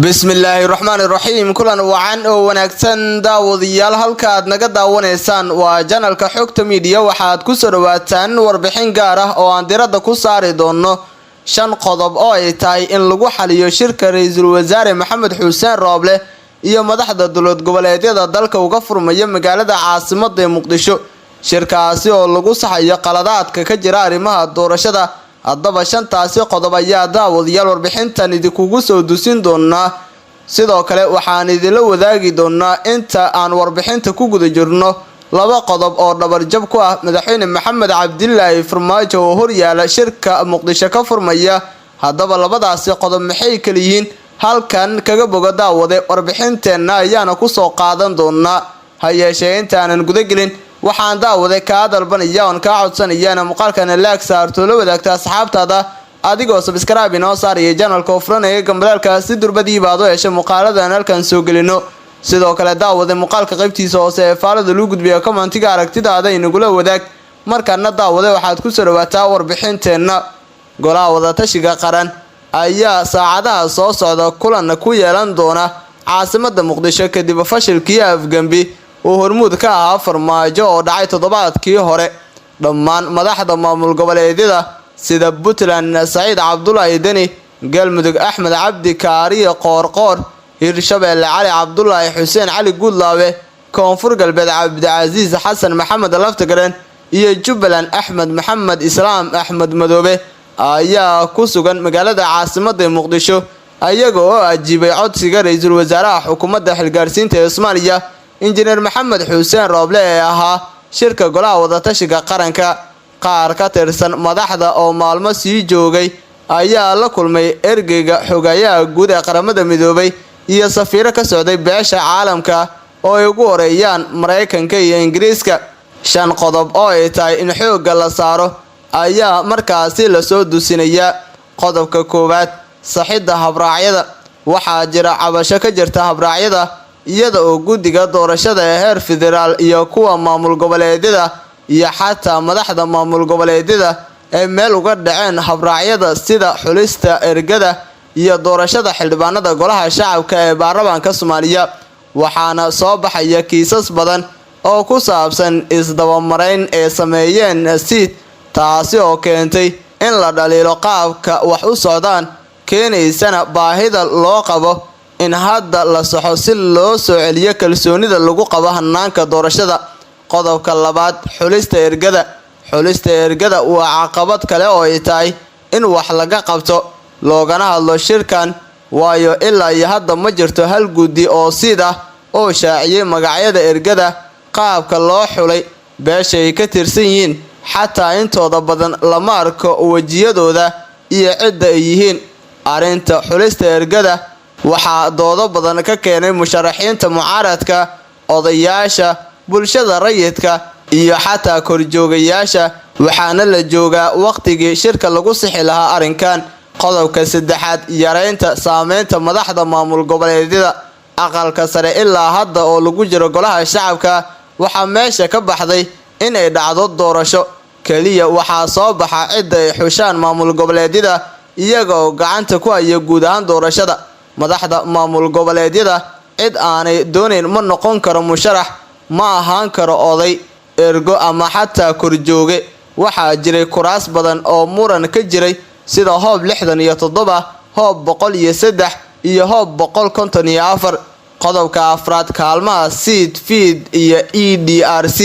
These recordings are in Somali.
bismillaahi raxmaani raxiim kulan wacan oo wanaagsan daawadayaal halka aad naga daawanaysaan waa channelka xogta media waxaad ku soo dhawaataan warbixin gaar ah oo aan diradda ku saari doono shan qodob oo ay tahay in lagu xaliyo shirka ra'iisul wasaare Maxamed Xuseen Rooble iyo madaxda dowlad goboleedyada dalka uga furmaya magaalada caasimadda ee Muqdisho shirkaasi oo lagu saxayo qaladaadka ka jira arrimaha doorashada haddaba shantaasi qodob ayaa daawadayaal warbixintan idinku soo dusin doonaa sidoo kale waxaan idin wadaagi doonaa inta aan warbixinta ku guda jirno laba qodob oo dhabar jab ku ah madaxweyne Maxamed Cabdilaahi Farmaajo oo horyaala shirka Muqdisho ka furmaya haddaba labadaasi qodob maxay kala yihiin halkan kaga boga daawade warbixinteena ayaana ku soo qaadan doonaa hayeeshee intaanan guda gelin waxaan daawade ka dalbanaya oo ka codsanayana muuqaalkan like saarto la wadaagta asxaabtaada adigoo subscribe inoo saaraya channelka ofranaya gambalaalka si durbadii baad u hesho muuqaaladan halkan soo gelino sidoo kale daawade muuqaalka qaybtiisa hoose ee faalada lagu gudbiyo commentiga aragtidaada inagula wadaag markaana daawade waxaad ku soo dhawaataa warbixinteena golaha wada tashiga qaran ayaa saacadaha soo socda kulan ku yeelan doona caasimadda Muqdisho kadib fashilkii afgambi oo hormuud ka ahaa Farmaajo oo dhacay toddobaadkii hore dhammaan madaxda maamul goboleedyada sida Puntland Saciid Cabdullaahi Deni Galmudug Axmed Cabdi Kaariye Qoorqoor Hirshabelle Cali Cabdullaahi Xuseen Cali Gudlaawe Koonfur Galbeed Cabdicasiis Xasan Maxamed Laftagareen iyo Jubbaland Axmed Maxamed Islaam Axmed Madoobe ayaa ku sugan magaalada caasimadda Muqdisho ayaga oo ajiibay codsiga ra'iisul wasaaraha xukuumadda xilgaarsiinta ee Soomaaliya injineer Maxamed Xuseen Rooble ee ahaa shirka golaha wada tashiga qaranka qaar ka tirsan madaxda oo maalmo sii joogay ayaa la kulmay ergeyga xogayaha guud ee qaramada midoobay iyo safiiro ka socday beesha caalamka oo ay ugu horeeyaan Mareykanka iyo Ingiriiska shan qodob oo ay tahay in xoogga la saaro ayaa markaasi la soo dusinaya qodobka koowaad saxidda habraacyada waxaa jira cabasho ka jirta habraacyada iyada oo guddiga doorashada ee heer federaal iyo kuwa maamul goboleedyada iyo xataa madaxda maamul goboleedyada ee meel uga dhaceen habraacyada sida xulista ergada iyo doorashada xildhibaanada golaha shacabka ee baarlamaanka Soomaaliya waxaana soo baxaya kiisas badan oo ku saabsan isdabamareyn ee sameeyeen siid taasi oo keentay in la dhaliilo qaabka wax u socdaan keenaysana baahida loo qabo in hadda la saxo si loo soo celiyo kalsoonida lagu qabo hanaanka doorashada qodobka labaad xulista ergada waa caqabad kale oo ay tahay in wax laga qabto loogana hadlo shirkan waayo ilaa iyo hadda ma jirto hal guddi oo sida oo shaaciyay magacyada ergada qaabka loo xulay beeshay ka tirsan yihiin xataa intooda badan lama arko wajiyadooda iyo cidda ay yihiin arinta xulista ergada waxaa doodo badan ka keenay musharaxiinta mucaaradka odayaasha bulshada rayidka iyo xataa korjoogayaasha waxaana la joogaa waqtigii shirka lagu sixi lahaa arrinkan qodobka saddexaad yareynta saameynta madaxda maamul goboleedyada aqalka sare ilaa hadda oo lagu jiro golaha shacabka waxaa meesha ka baxday in ay dhacdo doorasho kaliya waxaa soo baxa cidda ay xushaan maamul goboleedyada iyaga oo gacanta ku haya guud ahaan doorashada madaxda maamul goboleedyada cid aanay doonayn ma noqon karo musharax ma ahaan karo oday ergo ama xataa korjooge waxaa jiray kuraas badan oo muran ka jiray sida hoob 67 hoob 103 iyo hoob 154 qodobka afraad kaalmaha seed feed iyo EDRC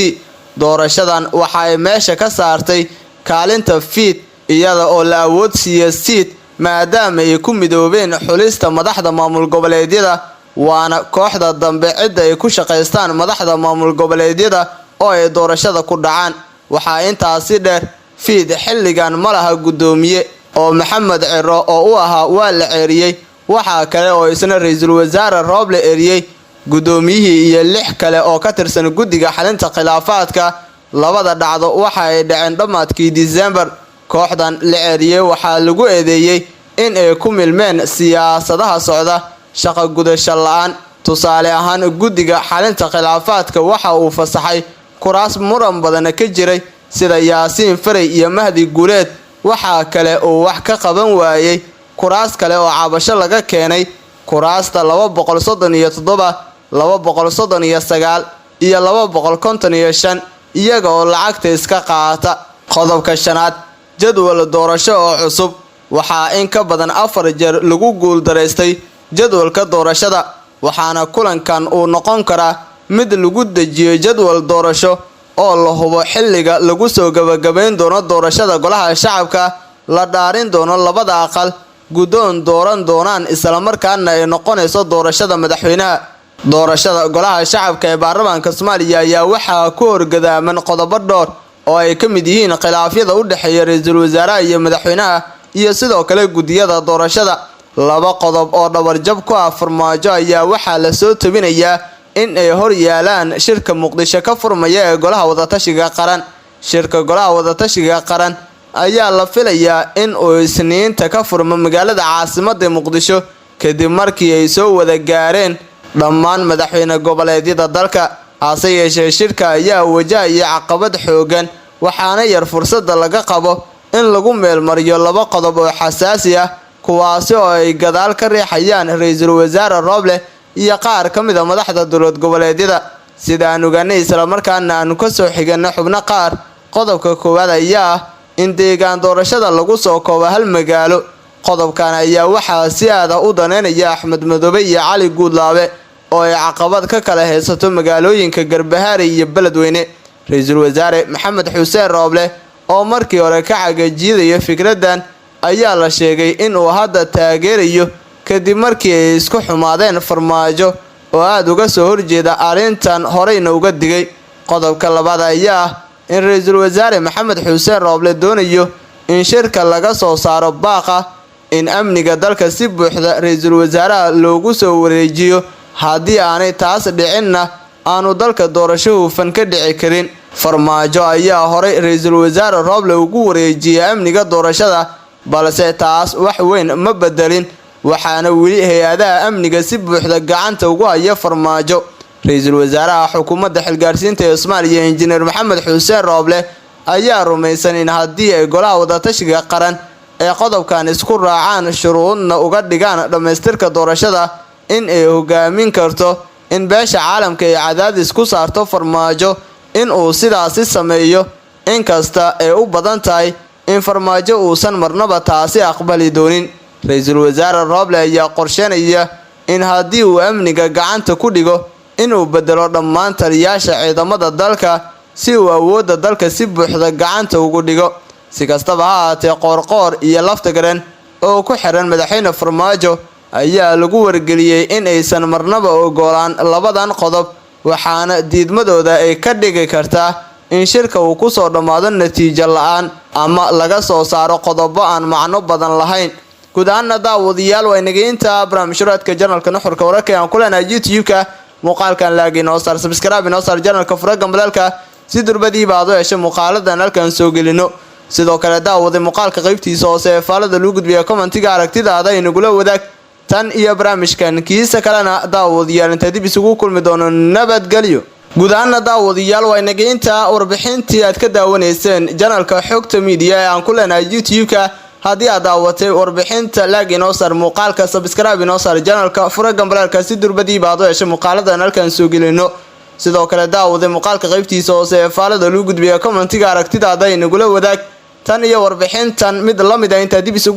doorashadan waxa ay meesha ka saartay kaalinta feed iyada oo la awood siiyay seed maadaama ay ku midoobeen xulista madaxda maamul goboleedyada waana kooxda dambe cidda ay ku shaqeystaan madaxda maamul goboleedyada oo ay doorashada ku dhacaan waxaa intaasi dheer feed xilligan malaha gudoomiye oo Maxamed Ciro oo u ahaa waa la ceeriyay waxa kale oo isna ra'iisul wasaare Rooble eriyay gudoomiyihii iyo 6 kale oo ka tirsan guddiga xalinta khilaafaadka labada dhacdo waxa ay dhaceen dhamaadkii December kooxdan la ceeriyay waxaa lagu eedeeyay in ay ku milmeen siyaasadaha socda shaqo gudasho la'aan tusaale ahaan guddiga xalinta khilaafaadka waxa uu fasaxay kuraas muran badan ka jiray sida Yaasiin Faray iyo Mahdi Guuleed waxa kale oo wax ka qaban waayay kuraas kale oo cabasho laga keenay kuraasta 237, 239 iyo 255 iyaga oo lacagta iska qaata. Qodobka shanaad, jadwal doorasho oo cusub. Waxaa in ka badan 4 jeer lagu guul dareystay jadwalka doorashada, waxaana kulankan uu noqon karaa mid lagu dejiyo jadwal doorasho oo la hubo xilliga lagu soo gabagabeyn doono doorashada golaha shacabka, la dhaarin doono labada aqal, guddoon dooran doonaan, isla markaana ay noqonayso doorashada madaxweynaha. Doorashada golaha shacabka ee baarlamaanka Soomaaliya ayaa waxaa ku horgadaaman qodobo dhowr oo ay ka mid yihiin khilaafyada u dhaxeeya ra'iisul wasaaraha iyo madaxweynaha iyo sidoo kale gudiyada doorashada. Laba qodob oo dhabarjab ku ah farmaajo ayaa waxaa la soo tabinayaa in ay hor yaalaan shirka Muqdisho ka furmaya ee golaha wadatashiga qaran. Shirka golaha wadatashiga qaran ayaa la filayaa in uu Isniinta ka furmo magaalada caasimadda Muqdisho kadib markii ay soo wada gaareen dhammaan madaxweyne goboleedyada dalka. Hase yeeshee shirka ayaa wajahaya caqabad xoogan, waxaana yar fursada laga qabo in lagu meelmariyo laba qodob oo xasaasi ah, kuwaasi oo ay gadaal ka riixayaan ra'iisul wasaare Roble iyo qaar ka mid ah madaxda dowlad goboleedyada. Sida aan ogaanay isla markaana aan ka soo xigano xubno qaar, qodobka koowaad ayaa ah in deegaan doorashada lagu soo koobo hal magaalo. Qodobkan ayaa waxaa si aad ah u daneynaya Axmed Madoobe iyo Cali Guudlaabe oo ay caqabad ka kala haysato magaalooyinka Garbahaare iyo Beledweyne. Ra'iisul wasaare Maxamed Xuseen Roble oo markii hore ka cagajiiday fikradan ayaa la sheegay in uu hadda taageerayo kadib markii ay isku xumaadeen farmaajo oo aad uga soo horjeeda arrintan horeyna uga digay. Qodobka labaad ayaa ah in ra'iisul wasaare Maxamed Xuseen Roble doonayo in shirka laga soo saaro baaqa in amniga dalka si buuxda ra'iisul wasaaraha loogu soo wareejiyo, haddii aanay taas dhicinna aanu dalka doorasho hufan ka dhici karin. Farmaajo ayaa horey ra'iisul wasaare Roble ugu wareejiyay amniga doorashada, balse taas wax weyn ma bedelin, waxaana weli hay'adaha amniga si buuxda gacanta ugu haya farmaajo. Ra'iisul wasaaraha xukuumadda xilgaarsiinta ee Soomaaliya Injineer Maxamed Xuseen Roble ayaa rumaysan in haddii ay golaha wadatashiga qaran ee qodobkan isku raacaan shuruudna uga dhigaan dhamaystirka doorashada, in ay hogaamin karto in beesha caalamka ay cadaadis ku saarto farmaajo in uu sidaasi sameeyo. Inkasta ay u badan tahay in farmaajo uusan marnaba taasi aqbali doonin, ra'iisul wasaare Roble ayaa qorsheynaya in haddii uu amniga gacanta ku dhigo inuu bedelo dhammaan taliyaasha ciidamada dalka si uu awoodda dalka si buuxda gacanta ugu dhigo. Si kastaba ha ahaatee, Qoorqoor iyo Laftagareen oo ku xiran madaxweyne farmaajo ayaa lagu wargeliyay in aysan marnaba ogolaan labadan qodob, waxaana diidmadooda ay ka dhigi kartaa in shirka uu ku soo dhamaado natiijo la'aan ama laga soo saaro qodobo aan macno badan lahayn. Guud ahaan daawadayaal waa inaga inta barnaamijyada channelka Nuxurka Wararka aan ku leenahay YouTube-ka. Muuqaalkan laagi noo saar, subscribe noo saar channelka Furaga Madalka si durbadii baad u hesho muuqaaladan halkan soo gelino. Sidoo kale daawada muuqaalka qaybtiisa hoose ee faalada lagu gudbiyo commentiga aragtidaada inagula wadaag. Tan iyo barnaamijkan kiisa kalena daawadayaal inta dib isugu kulmi doono nabadgelyo. Guud ahaan daawadayaal waa inaga inta warbixintii aad ka daawanayseen channelka Xogta Media ee aan ku leenahay YouTube-ka. haddii aad daawatay warbixinta laag inoo saar, muuqaalka subscribe inoo saar channelka Furaga Madalka si durbadii baad u hesho muuqaaladan halkan soo gelino. sidoo kale daawada muuqaalka qaybtiisa hoose ee faalada lagu gudbiyo commentiga aragtidaada inagula wadaag. tan iyo warbixintan mid la mid ah inta dib